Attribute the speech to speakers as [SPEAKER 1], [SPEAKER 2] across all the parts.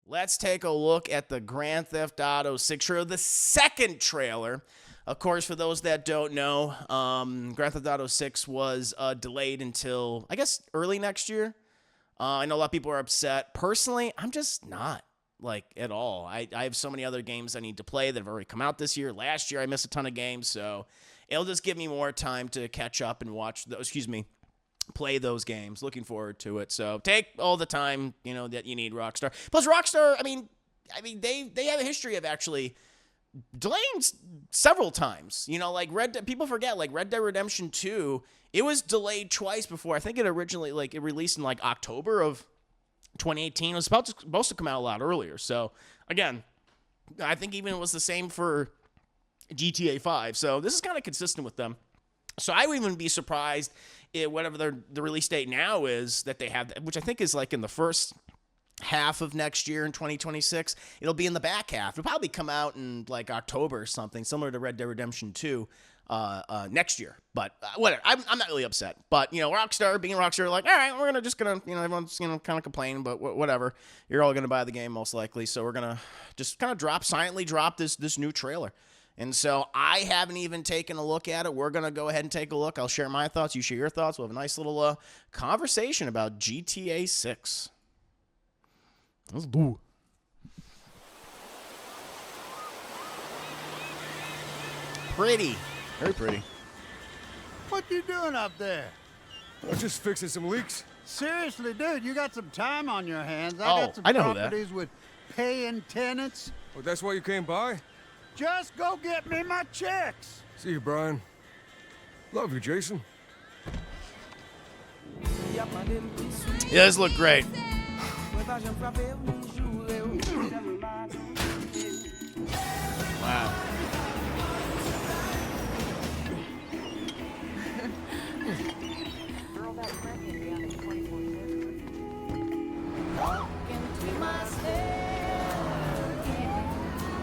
[SPEAKER 1] Let's take a look at the Grand Theft Auto 6 trailer, the second trailer. Of course, for those that don't know, Grand Theft Auto 6 was delayed until, I guess, early next year. I know a lot of people are upset. Personally, I'm just not, like, at all. I have so many other games I need to play that have already come out this year. Last year, I missed a ton of games, so it'll just give me more time to catch up and play those games. Looking forward to it. So take all the time, that you need, Rockstar. Plus, Rockstar, I mean, they have a history of actually delaying several times. Like people forget, like Red Dead Redemption 2, it was delayed twice before. I think it originally, it released in October of 2018. It was supposed to come out a lot earlier. So again, I think even it was the same for GTA 5. So this is kind of consistent with them. So I would even be surprised if whatever the release date now is that they have, which I think is in the first half of next year in 2026. It'll be in the back half. It'll probably come out in October or something, similar to Red Dead Redemption 2 next year. But whatever. I'm not really upset. But, Rockstar, being Rockstar, all right, we're everyone's, kind of complaining, but whatever. You're all going to buy the game most likely. So we're going to just kind of silently drop this new trailer. And so I haven't even taken a look at it. We're going to go ahead and take a look. I'll share my thoughts. You share your thoughts. We'll have a nice little conversation about GTA 6. Let's do. Pretty. Very pretty.
[SPEAKER 2] What you doing up there?
[SPEAKER 3] I'm just fixing some leaks.
[SPEAKER 2] Seriously, dude, you got some time on your hands.
[SPEAKER 1] I
[SPEAKER 2] got some
[SPEAKER 1] know that.
[SPEAKER 2] properties with paying tenants.
[SPEAKER 3] Oh, that's why you came by?
[SPEAKER 2] Just go get me my checks.
[SPEAKER 3] See you, Brian. Love you, Jason.
[SPEAKER 1] Yeah, this look great. Wow.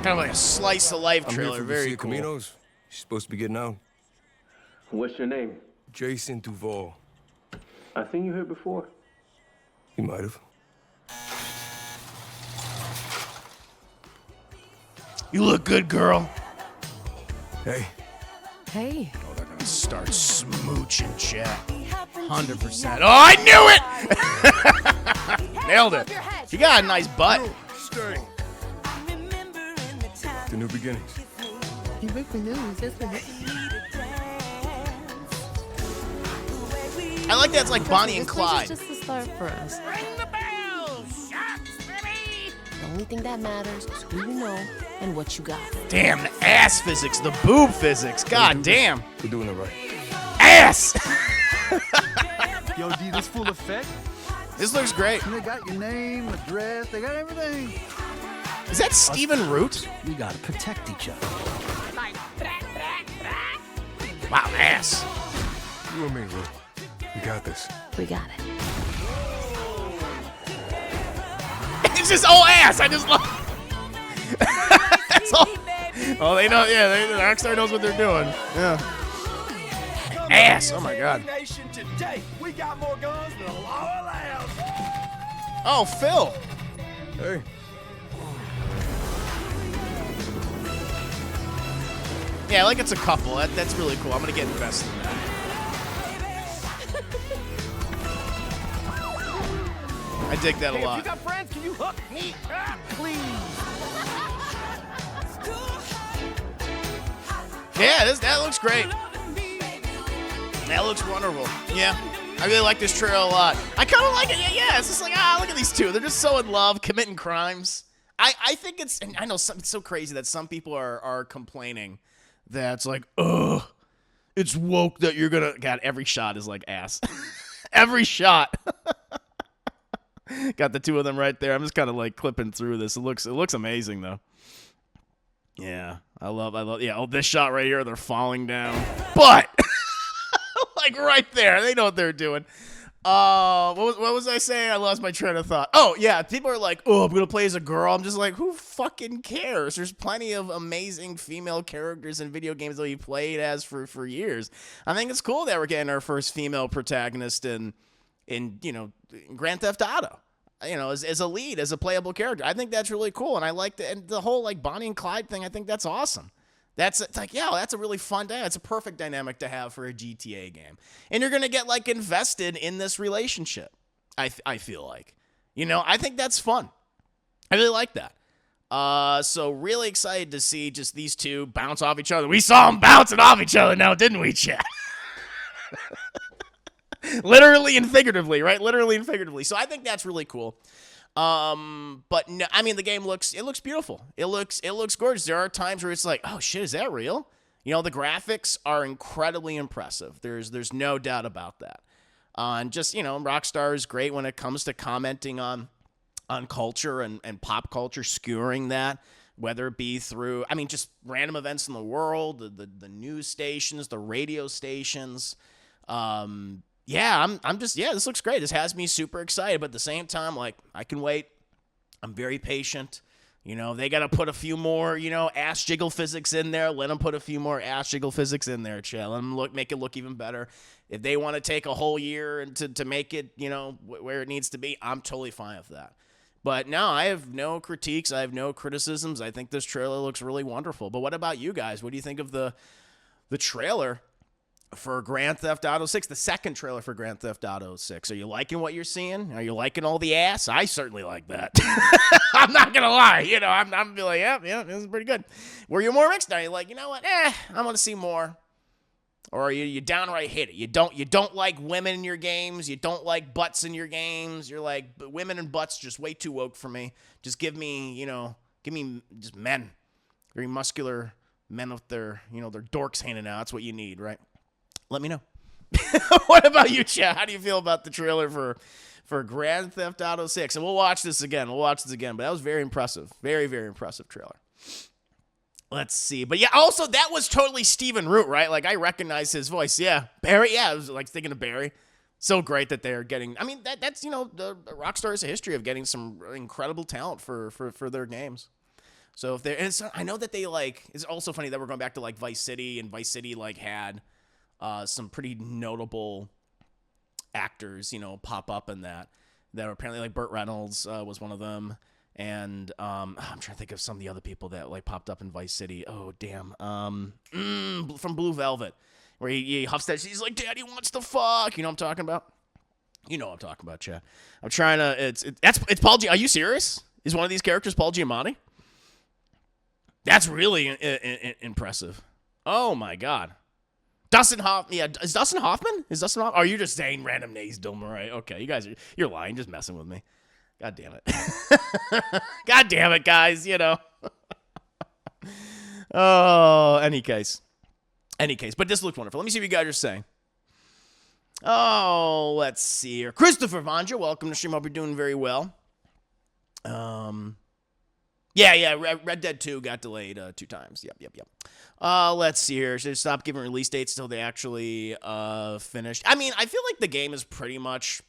[SPEAKER 1] Kind of like a slice of life trailer. Very
[SPEAKER 3] Lucia,
[SPEAKER 1] cool.
[SPEAKER 3] Caminos. She's supposed to be getting out.
[SPEAKER 4] What's your name?
[SPEAKER 3] Jason Duval.
[SPEAKER 4] I seen you here before.
[SPEAKER 3] You might have.
[SPEAKER 1] You look good, girl.
[SPEAKER 3] Hey.
[SPEAKER 5] Hey.
[SPEAKER 1] Oh, they're gonna start smooching, chat. 100%. Oh, I knew it! Nailed it. You got a nice butt.
[SPEAKER 3] Stay. The new beginnings.
[SPEAKER 5] You make the news, isn't it?
[SPEAKER 1] I like that it's like Bonnie and
[SPEAKER 5] This place
[SPEAKER 1] Clyde.
[SPEAKER 5] is just the start for us.
[SPEAKER 6] Ring the bell! Shots, baby!
[SPEAKER 5] The only thing that matters is who you know and what you got.
[SPEAKER 1] Damn, the ass physics, the boob physics. God damn.
[SPEAKER 3] We're doing it right.
[SPEAKER 1] Ass!
[SPEAKER 2] Yo, D, this full effect?
[SPEAKER 1] This looks great.
[SPEAKER 2] They got your name, address, they got everything.
[SPEAKER 1] Is that Stephen Root?
[SPEAKER 2] We gotta protect each other.
[SPEAKER 1] Wow, ass.
[SPEAKER 3] You and me, Root. We got this.
[SPEAKER 5] We got it.
[SPEAKER 1] It's just all ass. I just love. That's all. Oh, they know. Yeah, the Rockstar knows what they're doing. Yeah. Ass. Oh my God.
[SPEAKER 6] Today, we got more guns than the law allows.
[SPEAKER 1] Oh, Phil.
[SPEAKER 3] Hey.
[SPEAKER 1] Yeah, like it's a couple. That's really cool. I'm gonna get invested in that. I dig that a
[SPEAKER 6] If you
[SPEAKER 1] lot.
[SPEAKER 6] got friends, can you hook me up, please?
[SPEAKER 1] Yeah, that looks great. That looks wonderful. Yeah, I really like this trailer a lot. I kind of like it. Yeah. It's just like, look at these two. They're just so in love, committing crimes. I think it's, and I know it's so crazy that some people are complaining that it's like, ugh, it's woke that you're gonna. God, every shot is like ass. Every shot. Got the two of them right there. I'm just kind of like clipping through this. It looks amazing though. Yeah, I love. Yeah, oh, this shot right here, they're falling down, but like right there, they know what they're doing. What was I saying? I lost my train of thought. Oh yeah, people are like, oh, I'm gonna play as a girl. I'm just like, who fucking cares? There's plenty of amazing female characters in video games that we played as for years. I think it's cool that we're getting our first female protagonist in Grand Theft Auto. as a lead, as a playable character. I think that's really cool, and I like the whole like Bonnie and Clyde thing. I think that's awesome. It's like, yeah, that's a really fun dynamic. It's a perfect dynamic to have for a GTA game, and you're gonna get like invested in this relationship. I feel like, I think that's fun. I really like that. So really excited to see just these two bounce off each other. We saw them bouncing off each other now, didn't we, chat? Literally and figuratively, right? Literally and figuratively. So I think that's really cool. But no, I mean, the game looks beautiful. It looks gorgeous. There are times where it's like, oh shit, is that real? The graphics are incredibly impressive. There's no doubt about that. And just, Rockstar is great when it comes to commenting on culture and pop culture, skewering that, whether it be through, just random events in the world, the news stations, the radio stations. This looks great. This has me super excited, but at the same time, like, I can wait. I'm very patient. They got to put a few more, ass jiggle physics in there. Let them put a few more ass jiggle physics in there, Chad. Let them make it look even better. If they want to take a whole year and to make it, where it needs to be, I'm totally fine with that. But no, I have no critiques. I have no criticisms. I think this trailer looks really wonderful. But what about you guys? What do you think of the trailer for Grand Theft Auto 6, the second trailer for Grand Theft Auto 6? Are you liking what you're seeing? Are you liking all the ass? I certainly like that. I'm not going to lie. I'm going to be like, yeah, this is pretty good. Were you more mixed? Are you like, you know what? I want to see more. Or you downright hate it. You don't like women in your games. You don't like butts in your games. You're like, women and butts just way too woke for me. Just give me just men. Very muscular men with their dorks hanging out. That's what you need, right? Let me know. What about you, Chad? How do you feel about the trailer for Grand Theft Auto 6? And we'll watch this again. But that was very impressive. Very, very impressive trailer. Let's see. But yeah, also, that was totally Stephen Root, right? Like, I recognize his voice. Yeah. Barry. Yeah, I was like thinking of Barry. So great that they're getting, that's, the Rockstar has a history of getting some incredible talent for their games. So if they're, and I know that they it's also funny that we're going back to like Vice City, and Vice City had some pretty notable actors, pop up in that were apparently like Burt Reynolds was one of them. And I'm trying to think of some of the other people that popped up in Vice City. Oh, damn. From Blue Velvet, where he huffs that. He's like, Daddy wants to fuck. You know what I'm talking about? You know what I'm talking about, Chad. I'm trying to. It's Paul Giamatti. Are you serious? Is one of these characters Paul Giamatti? That's really impressive. Oh my God. Dustin Hoffman. Yeah, is Dustin Hoffman? Are you just saying random names, Dilma? Right? Okay, you guys you're lying, just messing with me. God damn it. God damn it, guys, Oh, any case. But this looked wonderful. Let me see what you guys are saying. Oh, let's see here. Christopher Vanja, welcome to stream. Hope you're doing very well. Red Dead 2 got delayed 2 times. Yep. Let's see here. Should they stop giving release dates until they actually finished? I feel like the game is pretty much,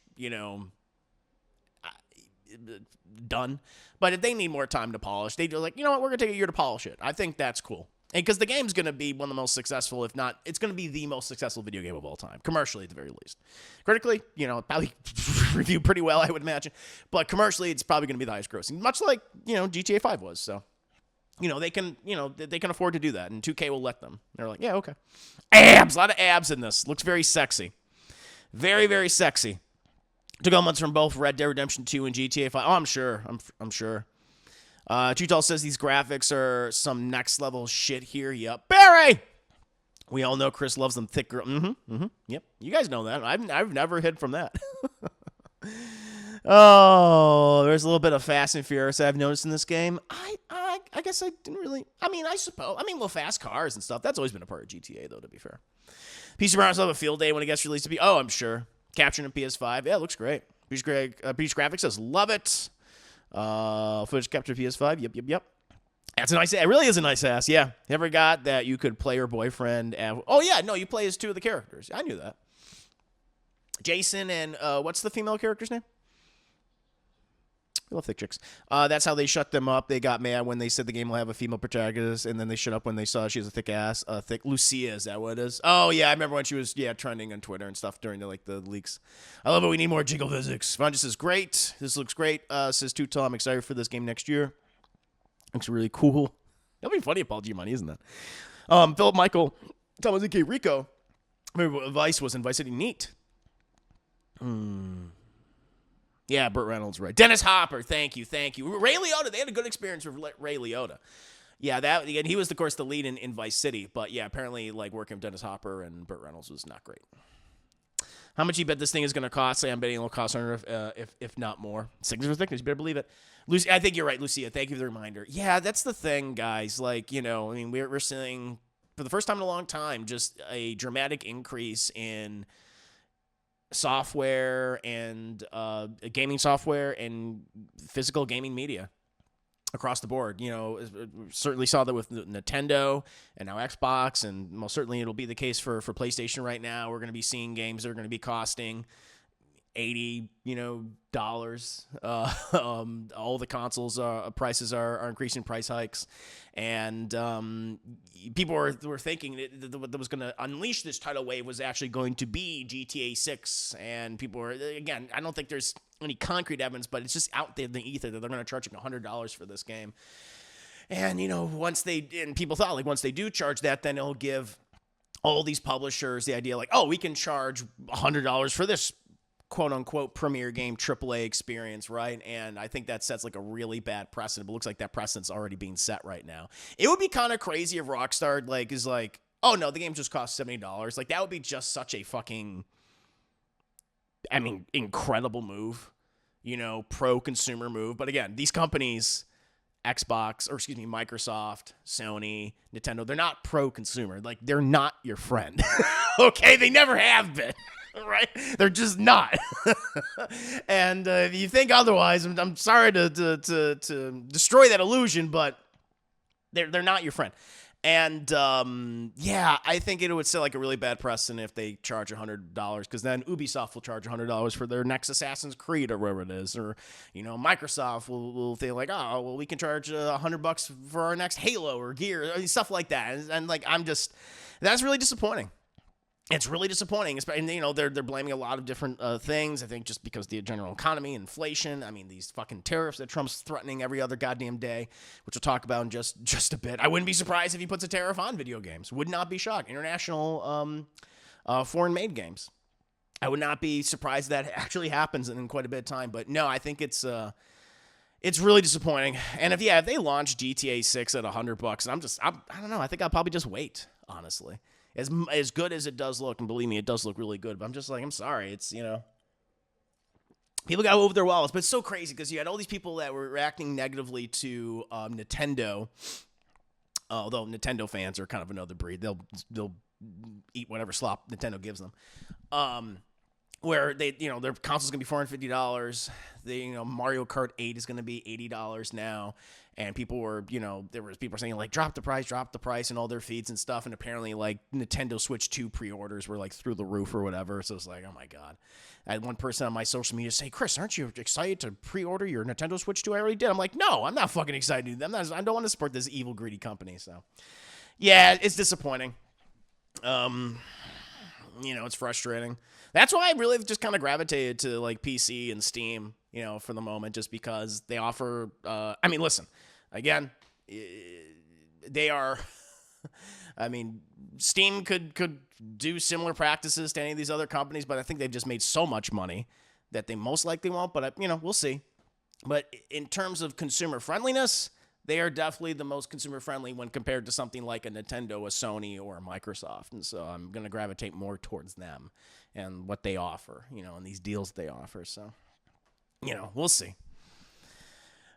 [SPEAKER 1] done. But if they need more time to polish, they do like, we're going to take a year to polish it. I think that's cool. And because the game's going to be one of the most successful, if not, it's going to be the most successful video game of all time. Commercially, at the very least. Critically, probably reviewed pretty well, I would imagine. But commercially, it's probably going to be the highest grossing. Much like, GTA 5 was. So, they can afford to do that. And 2K will let them. They're like, yeah, okay. Abs! A lot of abs in this. Looks very sexy. Very, very sexy. Took elements from both Red Dead Redemption 2 and GTA 5. Oh, I'm sure. I'm sure. Chutal says these graphics are some next level shit here. Yep. Barry! We all know Chris loves them thick girl. Yep. You guys know that. I've never hid from that. Oh, there's a little bit of Fast and Furious I've noticed in this game. I guess I didn't really. I suppose. Well, fast cars and stuff. That's always been a part of GTA, though, to be fair. PC Brown's will have a field day when it gets released to be. Oh, I'm sure. Captured in PS5. Yeah, it looks great. Beach Graphics says, love it. Footage captured PS5. Yep. That's a nice. It really is a nice ass. Yeah. Never got that you could play your boyfriend. Oh yeah, no, you play as 2 of the characters. I knew that. Jason and what's the female character's name? We love thick chicks. That's how they shut them up. They got mad when they said the game will have a female protagonist, and then they shut up when they saw she has a thick ass. Thick Lucia, is that what it is? Oh yeah, I remember when she was trending on Twitter and stuff during the leaks. I love it. We need more jiggle physics. Vonja says great. This looks great. Says Tutal, I'm excited for this game next year. Looks really cool. That'll be funny if Paul Giamatti, isn't that? Philip Michael, Thomas and K. Rico. I remember Vice was in Vice City. Neat. Yeah, Burt Reynolds, right. Dennis Hopper, thank you. Ray Liotta, they had a good experience with Ray Liotta. Yeah, and he was, of course, the lead in Vice City. But, yeah, apparently, working with Dennis Hopper and Burt Reynolds was not great. How much you bet this thing is going to cost? Say I'm betting it'll cost $100, if not more. Signals for thickness, you better believe it. Lucy, I think you're right, Lucia. Thank you for the reminder. Yeah, that's the thing, guys. We're seeing, for the first time in a long time, just a dramatic increase in software and gaming software and physical gaming media across the board. Certainly saw that with Nintendo and now Xbox, and most certainly it'll be the case for PlayStation right now. We're going to be seeing games that are going to be costing $80, dollars. All the consoles prices are increasing price hikes, and people were thinking that was going to unleash this tidal wave was actually going to be GTA 6, and people were, again, I don't think there's any concrete evidence, but it's just out there in the ether that they're going to charge $100 for this game. And once people thought once they do charge that, then it'll give all these publishers the idea we can charge $100 for this quote-unquote premier game AAA experience, right? And I think that sets a really bad precedent. It looks like that precedent's already being set right now. It would be kind of crazy if Rockstar is oh no, the game just costs $70. That would be just such a fucking, incredible move, pro-consumer move. But again, these companies, Microsoft, Sony, Nintendo, they're not pro-consumer. They're not your friend. Okay? They never have been. Right? They're just not. And if you think otherwise, I'm sorry to destroy that illusion, but they're not your friend. And I think it would set a really bad precedent if they charge $100, because then Ubisoft will charge $100 for their next Assassin's Creed or whatever it is, or Microsoft will think we can charge $100 for our next Halo or Gear, stuff like that. And that's really disappointing. It's really disappointing, and they're blaming a lot of different things. I think just because the general economy, inflation. These fucking tariffs that Trump's threatening every other goddamn day, which we'll talk about in just a bit. I wouldn't be surprised if he puts a tariff on video games. Would not be shocked. International, foreign-made games. I would not be surprised that actually happens in quite a bit of time. But no, I think it's really disappointing. And if they launch GTA 6 at $100, I don't know. I think I'll probably just wait, honestly. As good as it does look, and believe me, it does look really good, but I'm just I'm sorry. It's, people got over their wallets, but it's so crazy because you had all these people that were reacting negatively to Nintendo, although Nintendo fans are kind of another breed. They'll eat whatever slop Nintendo gives them. Where they, their console's going to be $450. Mario Kart 8 is going to be $80 now. And people were, there was people saying drop the price in all their feeds and stuff. And apparently Nintendo Switch 2 pre-orders were through the roof or whatever. So it's oh my God. I had one person on my social media say, Chris, aren't you excited to pre-order your Nintendo Switch 2? I already did. I'm no, I'm not fucking excited. I don't want to support this evil, greedy company. So yeah, it's disappointing. It's frustrating. That's why I really just kind of gravitated to PC and Steam, for the moment, just because they offer, listen, again, they are, Steam could do similar practices to any of these other companies, but I think they've just made so much money that they most likely won't, but we'll see. But in terms of consumer friendliness, they are definitely the most consumer friendly when compared to something like a Nintendo, a Sony, or a Microsoft. And so I'm going to gravitate more towards them and what they offer, and these deals they offer. So, we'll see.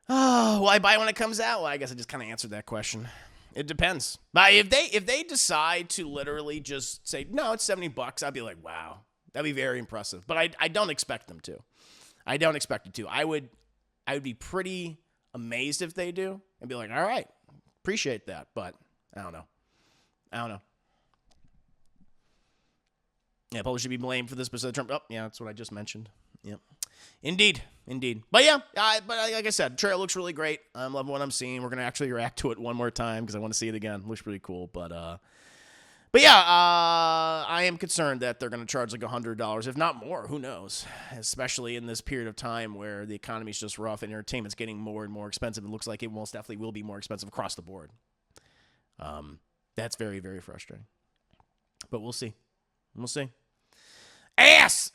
[SPEAKER 1] Oh, will I buy when it comes out? Well, I guess I just kind of answered that question. It depends. But if they decide to literally just say, no, it's $70, I'd be wow, that'd be very impressive. But I don't expect them to. I don't expect it to. I would be pretty amazed if they do and be all right, appreciate that. But I don't know. Yeah, probably should be blamed for this, but Trump. Oh, yeah, that's what I just mentioned. Yep. Indeed. But yeah, like I said, trailer looks really great. I'm loving what I'm seeing. We're gonna actually react to it one more time because I want to see it again. It looks pretty cool. But yeah, I am concerned that they're gonna charge like $100, if not more. Who knows? Especially in this period of time where the economy's just rough and entertainment's getting more and more expensive. It looks like it most definitely will be more expensive across the board. That's very, very frustrating. But we'll see. Ass!